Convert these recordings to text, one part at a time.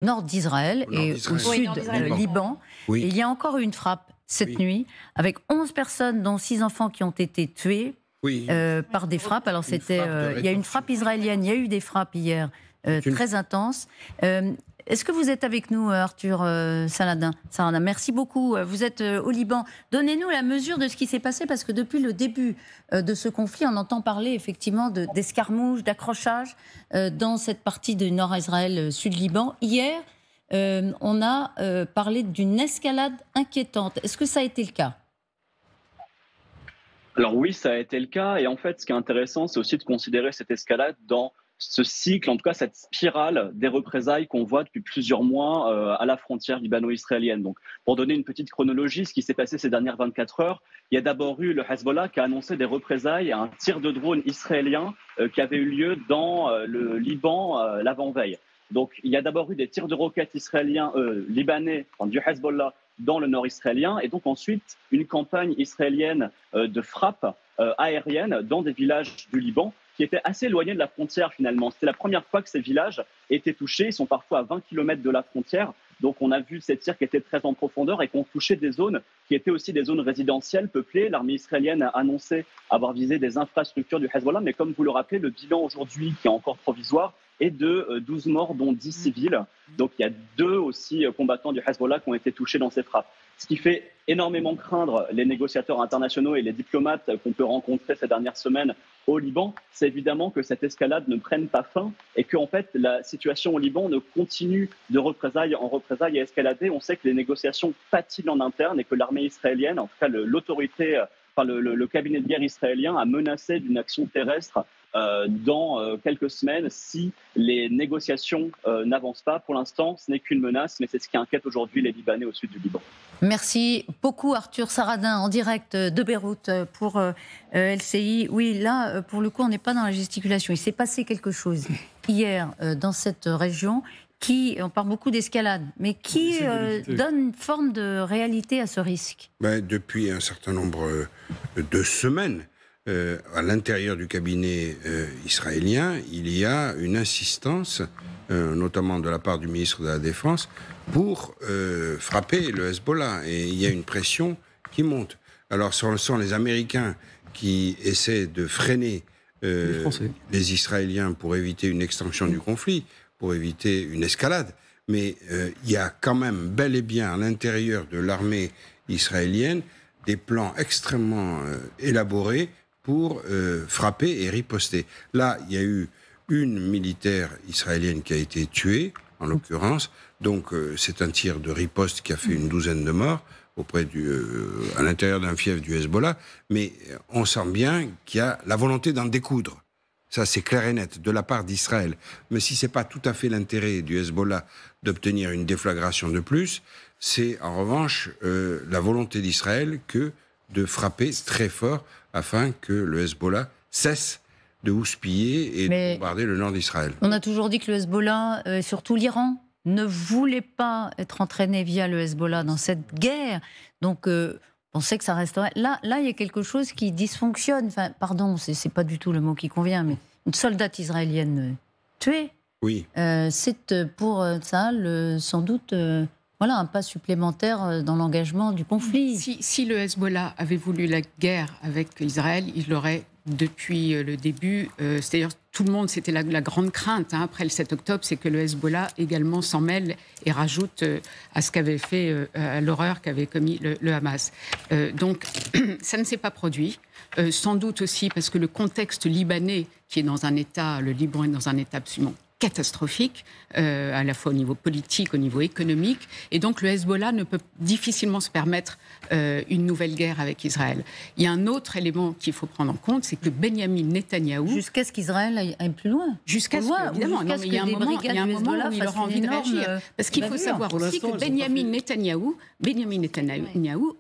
nord d'Israël et au Oui, sud, nord d'Israël, le oui. Liban. Oui. Et il y a encore eu une frappe cette nuit, avec 11 personnes, dont 6 enfants qui ont été tués Oui. par des frappes. Alors c'était, il y a une frappe israélienne, il y a eu des frappes hier très intenses. Est-ce que vous êtes avec nous, Arthur Saladin? Merci beaucoup. Vous êtes au Liban. Donnez-nous la mesure de ce qui s'est passé, parce que depuis le début de ce conflit, on entend parler effectivement d'escarmouches, d'accrochages dans cette partie du nord Israël, sud Liban. Hier, on a parlé d'une escalade inquiétante. Est-ce que ça a été le cas? Alors oui, ça a été le cas. Et en fait, ce qui est intéressant, c'est aussi de considérer cette escalade dans ce cycle, en tout cas cette spirale des représailles qu'on voit depuis plusieurs mois à la frontière libano-israélienne. Donc, pour donner une petite chronologie, ce qui s'est passé ces dernières 24 heures, il y a d'abord eu le Hezbollah qui a annoncé des représailles à un tir de drone israélien qui avait eu lieu dans le Liban l'avant-veille. Donc, il y a d'abord eu des tirs de roquettes israéliens, libanais, du Hezbollah dans le nord israélien, et donc ensuite une campagne israélienne de frappe aérienne dans des villages du Liban qui étaient assez éloignés de la frontière finalement. C'était la première fois que ces villages étaient touchés. Ils sont parfois à 20 km de la frontière. Donc on a vu ces tirs qui étaient très en profondeur et qui ont touché des zones qui étaient aussi des zones résidentielles peuplées. L'armée israélienne a annoncé avoir visé des infrastructures du Hezbollah, mais comme vous le rappelez, le bilan aujourd'hui, qui est encore provisoire, est de 12 morts, dont 10 civils. Donc il y a 2 aussi combattants du Hezbollah qui ont été touchés dans ces frappes. Ce qui fait énormément craindre les négociateurs internationaux et les diplomates qu'on peut rencontrer ces dernières semaines au Liban, c'est évidemment que cette escalade ne prenne pas fin et que en fait, la situation au Liban ne continue de représailles en représailles à escalader. On sait que les négociations patinent en interne et que l'armée israélienne, en tout cas l'autorité, le cabinet de guerre israélien a menacé d'une action terrestre dans quelques semaines si les négociations n'avancent pas. Pour l'instant, ce n'est qu'une menace, mais c'est ce qui inquiète aujourd'hui les Libanais au sud du Liban. Merci beaucoup, Arthur Saradin, en direct de Beyrouth pour LCI. Oui, là, pour le coup, on n'est pas dans la gesticulation. Il s'est passé quelque chose hier dans cette région qui, on parle beaucoup d'escalade, mais qui donne une forme de réalité à ce risque. Depuis un certain nombre de semaines, à l'intérieur du cabinet israélien, il y a une insistance, notamment de la part du ministre de la Défense, pour frapper le Hezbollah. Et il y a une pression qui monte. Alors, ce sont les Américains qui essaient de freiner les Israéliens pour éviter une extension du conflit, pour éviter une escalade. Mais il y a quand même bel et bien à l'intérieur de l'armée israélienne des plans extrêmement élaborés pour frapper et riposter. Là, il y a eu une militaire israélienne qui a été tuée, en l'occurrence. Donc, c'est un tir de riposte qui a fait une douzaine de morts à l'intérieur d'un fief du Hezbollah. Mais on sent bien qu'il y a la volonté d'en découdre. Ça, c'est clair et net, de la part d'Israël. Mais si ce n'est pas tout à fait l'intérêt du Hezbollah d'obtenir une déflagration de plus, c'est en revanche la volonté d'Israël que de frapper très fort afin que le Hezbollah cesse de houspiller et de bombarder le nord d'Israël. On a toujours dit que le Hezbollah, et surtout l'Iran, ne voulait pas être entraîné via le Hezbollah dans cette guerre. Donc, on sait que ça resterait... Là, il y a quelque chose qui dysfonctionne. Enfin, pardon, c'est pas du tout le mot qui convient, mais une soldate israélienne tuée. Oui. C'est pour ça, sans doute... Voilà, un pas supplémentaire dans l'engagement du conflit. Si le Hezbollah avait voulu la guerre avec Israël, il l'aurait depuis le début. C'est-à-dire, tout le monde, c'était la grande crainte après le 7 octobre, c'est que le Hezbollah également s'en mêle et rajoute à ce qu'avait fait, à l'horreur qu'avait commis le Hamas. Donc, ça ne s'est pas produit. Sans doute aussi parce que le contexte libanais, qui est dans un état, le Liban est dans un état absolument catastrophique, à la fois au niveau politique, au niveau économique. Et donc le Hezbollah ne peut difficilement se permettre une nouvelle guerre avec Israël. Il y a un autre élément qu'il faut prendre en compte, c'est que Benyamin Netanyahou... Jusqu'à ce qu'Israël aille plus loin. Jusqu'à ce que, évidemment. Non, mais il y a un moment où il aura envie de réagir. Parce qu'il faut savoir aussi que Benyamin Netanyahou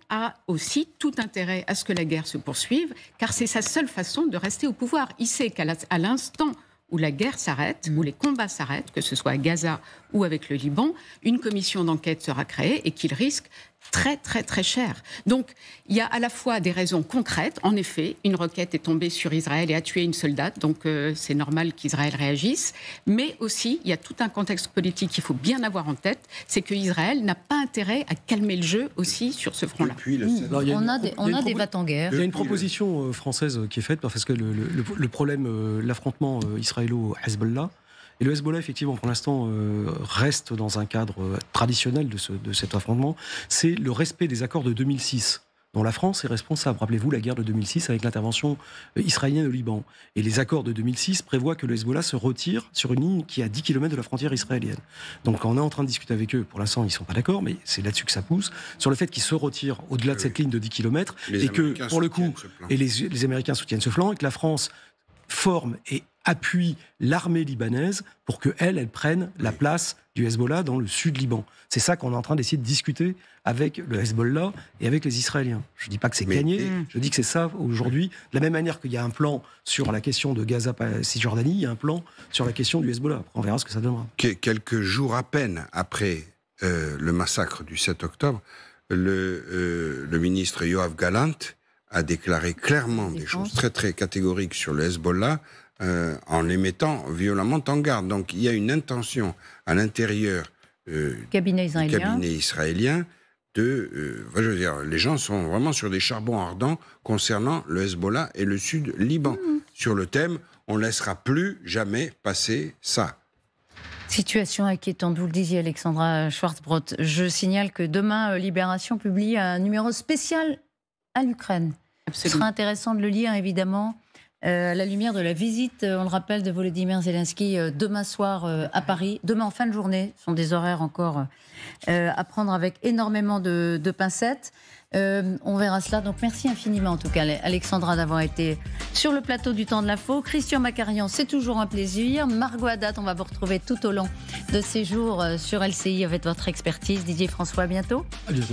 a aussi tout intérêt à ce que la guerre se poursuive, car c'est sa seule façon de rester au pouvoir. Il sait qu'à l'instant où la guerre s'arrête, où les combats s'arrêtent, que ce soit à Gaza ou avec le Liban, une commission d'enquête sera créée et qu'il risque très très très cher. Donc il y a à la fois des raisons concrètes, en effet, une roquette est tombée sur Israël et a tué une soldate, donc c'est normal qu'Israël réagisse, mais aussi il y a tout un contexte politique qu'il faut bien avoir en tête, c'est que Israël n'a pas intérêt à calmer le jeu aussi sur ce front-là. On a des vats en guerre. Il y a une proposition française qui est faite parce que le problème, l'affrontement israélo-Hezbollah. Et le Hezbollah, effectivement, pour l'instant, reste dans un cadre traditionnel de cet affrontement. C'est le respect des accords de 2006, dont la France est responsable. Rappelez-vous la guerre de 2006 avec l'intervention israélienne au Liban. Et les accords de 2006 prévoient que le Hezbollah se retire sur une ligne qui est à 10 km de la frontière israélienne. Donc on est en train de discuter avec eux. Pour l'instant, ils ne sont pas d'accord, mais c'est là-dessus que ça pousse. Sur le fait qu'ils se retirent au-delà de cette ligne de 10 km. Et que, pour le coup, les Américains soutiennent ce flanc et que la France forme et appuie l'armée libanaise pour qu'elle prenne la place du Hezbollah dans le sud Liban. C'est ça qu'on est en train d'essayer de discuter avec le Hezbollah et avec les Israéliens. Je ne dis pas que c'est gagné, je dis que c'est ça aujourd'hui. De la même manière qu'il y a un plan sur la question de Gaza-Cisjordanie, il y a un plan sur la question du Hezbollah. Après, on verra ce que ça donnera. Quelques jours à peine après le massacre du 7 octobre, le ministre Yoav Gallant a déclaré clairement des choses très très catégoriques sur le Hezbollah en les mettant violemment en garde. Donc il y a une intention à l'intérieur du cabinet israélien je veux dire, les gens sont vraiment sur des charbons ardents concernant le Hezbollah et le sud Liban. Sur le thème, on ne laissera plus jamais passer ça. Situation inquiétante, vous le disiez Alexandra Schwarzbrot. Je signale que demain, Libération publie un numéro spécial à l'Ukraine. Ce sera intéressant de le lire, évidemment, à la lumière de la visite, on le rappelle, de Volodymyr Zelensky demain soir à Paris, demain en fin de journée. Ce sont des horaires encore à prendre avec énormément de pincettes. On verra cela. Donc merci infiniment, en tout cas, Alexandra, d'avoir été sur le plateau du Temps de l'Info. Christian Macarian, c'est toujours un plaisir. Margot Haddad, on va vous retrouver tout au long de ces jours sur LCI avec votre expertise. Didier François, à bientôt. À bientôt.